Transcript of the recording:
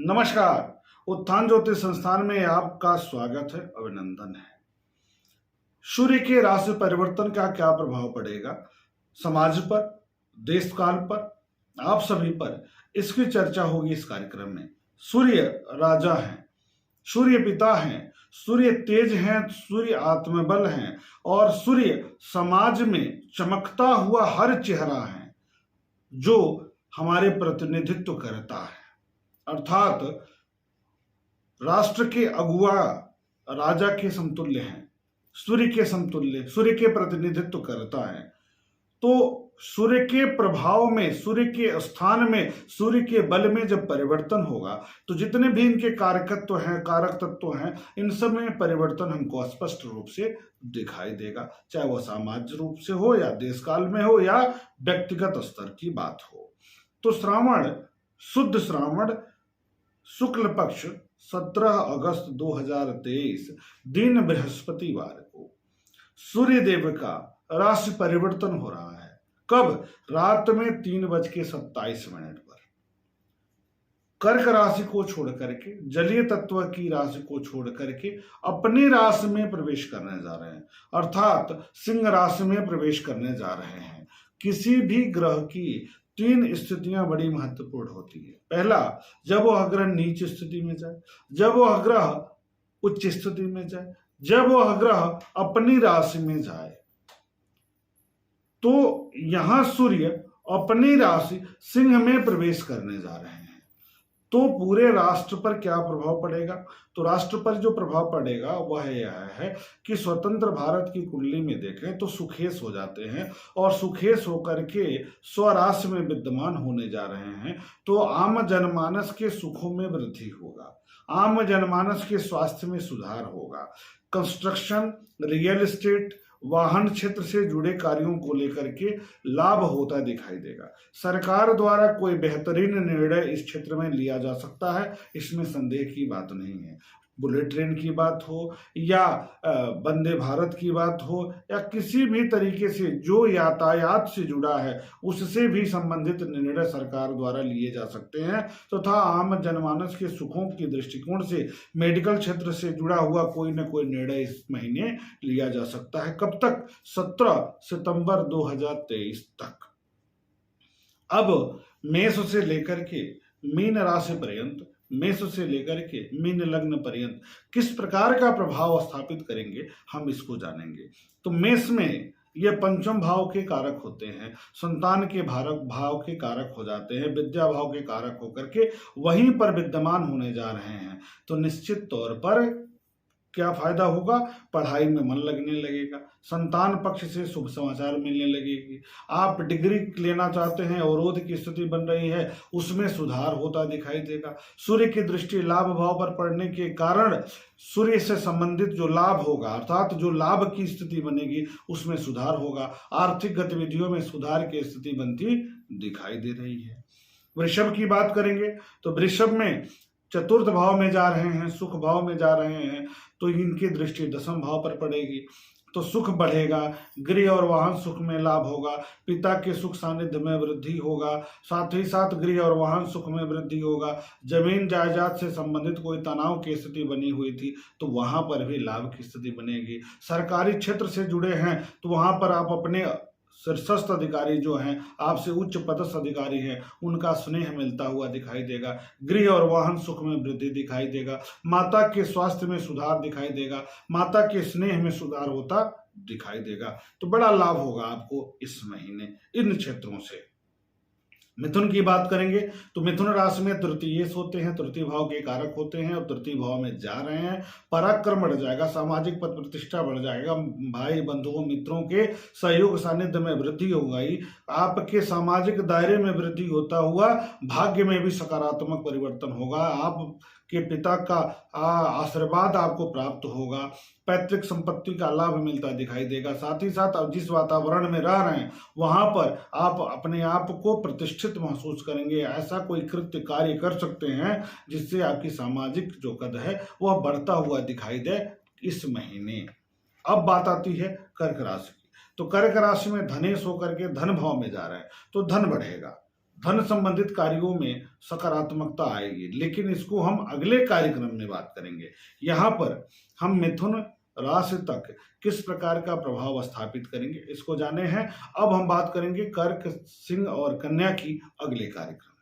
नमस्कार। उत्थान ज्योतिष संस्थान में आपका स्वागत है, अभिनंदन है। सूर्य के राशि परिवर्तन का क्या प्रभाव पड़ेगा समाज पर, देश काल पर, आप सभी पर, इसकी चर्चा होगी इस कार्यक्रम में। सूर्य राजा हैं, सूर्य पिता हैं, सूर्य तेज हैं, सूर्य आत्मबल हैं और सूर्य समाज में चमकता हुआ हर चेहरा है जो हमारे प्रतिनिधित्व करता है। अर्थात राष्ट्र के अगुआ राजा के समतुल्य हैं, सूर्य के समतुल्य, सूर्य के प्रतिनिधित्व करता है। तो सूर्य के प्रभाव में, सूर्य के स्थान में, सूर्य के बल में जब परिवर्तन होगा तो जितने भी इनके कारकत्व हैं, कारक तत्व हैं, इन सब में परिवर्तन हमको स्पष्ट रूप से दिखाई देगा, चाहे वह सामाजिक रूप से हो या देश काल में हो या व्यक्तिगत स्तर की बात हो। तो श्रावण, शुद्ध श्रावण शुक्ल पक्ष 17 अगस्त 2023 दिन बृहस्पतिवार को सूर्य देव का राशि परिवर्तन हो रहा है। कब? रात में 3:27 पर कर्क राशि को छोड़ करके, जलीय तत्व की राशि को छोड़ करके अपनी राशि में प्रवेश करने जा रहे हैं, अर्थात सिंह राशि में प्रवेश करने जा रहे हैं। किसी भी ग्रह की 3 स्थितियां बड़ी महत्वपूर्ण होती है। पहला, जब वह ग्रह नीच स्थिति में जाए, जब वह ग्रह उच्च स्थिति में जाए, जब वह ग्रह अपनी राशि में जाए। तो यहां सूर्य अपनी राशि सिंह में प्रवेश करने जा रहे हैं। तो पूरे राष्ट्र पर क्या प्रभाव पड़ेगा? तो राष्ट्र पर जो प्रभाव पड़ेगा वह यह है कि स्वतंत्र भारत की कुंडली में देखें तो सुखेश हो जाते हैं और सुखेश होकर के स्वराशि में विद्यमान होने जा रहे हैं। तो आम जनमानस के सुखों में वृद्धि होगा, आम जनमानस के स्वास्थ्य में सुधार होगा, कंस्ट्रक्शन, रियल एस्टेट, वाहन क्षेत्र से जुड़े कार्यों को लेकर के लाभ होता दिखाई देगा। सरकार द्वारा कोई बेहतरीन निर्णय इस क्षेत्र में लिया जा सकता है, इसमें संदेह की बात नहीं है। बुलेट ट्रेन की बात हो या वंदे भारत की बात हो या किसी भी तरीके से जो यातायात से जुड़ा है उससे भी संबंधित निर्णय सरकार द्वारा लिए जा सकते हैं। तथा आम जनमानस के सुखों की दृष्टिकोण से मेडिकल क्षेत्र से जुड़ा हुआ कोई न कोई निर्णय इस महीने लिया जा सकता है। कब तक? 17 सितंबर 2023 तक। अब मेष से लेकर के मीन राशि पर्यंत, मेष से लेकर के मीन लग्न पर्यंत किस प्रकार का प्रभाव स्थापित करेंगे हम इसको जानेंगे। तो मेष में ये पंचम भाव के कारक होते हैं, संतान के भाव के कारक हो जाते हैं, विद्या भाव के कारक होकर के वहीं पर विद्यमान होने जा रहे हैं। तो निश्चित तौर पर क्या फायदा होगा? पढ़ाई में मन लगने लगेगा, संतान पक्ष से शुभ समाचार मिलने लगेगी। आप डिग्री लेना चाहते हैं, अवरोध की स्थिति बन रही है, उसमें सुधार होता दिखाई देगा। सूर्य की दृष्टि लाभ भाव पर पड़ने के कारण सूर्य से संबंधित जो लाभ होगा, अर्थात जो लाभ की स्थिति बनेगी उसमें सुधार होगा। आर्थिक गतिविधियों में सुधार की स्थिति बनती दिखाई दे रही है। वृषभ की बात करेंगे तो वृषभ में चतुर्थ भाव में जा रहे हैं, सुख भाव में जा रहे हैं, तो इनकी दृष्टि दशम भाव पर पड़ेगी। तो सुख बढ़ेगा, गृह और वाहन सुख में लाभ होगा, पिता के सुख सानिध्य में वृद्धि होगा, साथ ही साथ गृह और वाहन सुख में वृद्धि होगा। जमीन जायदाद से संबंधित कोई तनाव की स्थिति बनी हुई थी तो वहां पर भी लाभ की स्थिति बनेगी। सरकारी क्षेत्र से जुड़े हैं तो वहां पर आप अपने शीर्षस्थ अधिकारी जो हैं, आपसे उच्च पदस्थ अधिकारी हैं, उनका स्नेह मिलता हुआ दिखाई देगा। गृह और वाहन सुख में वृद्धि दिखाई देगा, माता के स्वास्थ्य में सुधार दिखाई देगा, माता के स्नेह में सुधार होता दिखाई देगा। तो बड़ा लाभ होगा आपको इस महीने इन क्षेत्रों से। मिथुन की बात करेंगे तो मिथुन राशि में तृतीयेश होते हैं, तृतीय भाव के कारक होते हैं और तृतीय भाव में जा रहे हैं। पराक्रम बढ़ जाएगा, सामाजिक पद प्रतिष्ठा बढ़ जाएगा, भाई बंधुओं मित्रों के सहयोग सानिध्य में वृद्धि होगी, आपके सामाजिक दायरे में वृद्धि होता हुआ भाग्य में भी सकारात्मक परिवर्तन होगा, आपके पिता का आशीर्वाद आपको प्राप्त होगा, पैतृक संपत्ति का लाभ मिलता दिखाई देगा। साथ ही साथ आप जिस वातावरण में रह रहे हैं वहां पर आप अपने आप को प्रतिष्ठित महसूस करेंगे। ऐसा कोई कृत्य कार्य कर सकते हैं जिससे आपकी सामाजिक जो कद है वह बढ़ता हुआ दिखाई दे इस महीने। अब बात आती है कर्क राशि की। तो कर्क राशि में धनेश होकर के धन भाव में जा रहे हैं तो धन बढ़ेगा, धन संबंधित कार्यों में सकारात्मकता आएगी, लेकिन इसको हम अगले कार्यक्रम में बात करेंगे। यहाँ पर हम मिथुन राशि तक किस प्रकार का प्रभाव स्थापित करेंगे इसको जाने हैं। अब हम बात करेंगे कर्क, सिंह और कन्या की अगले कार्यक्रम।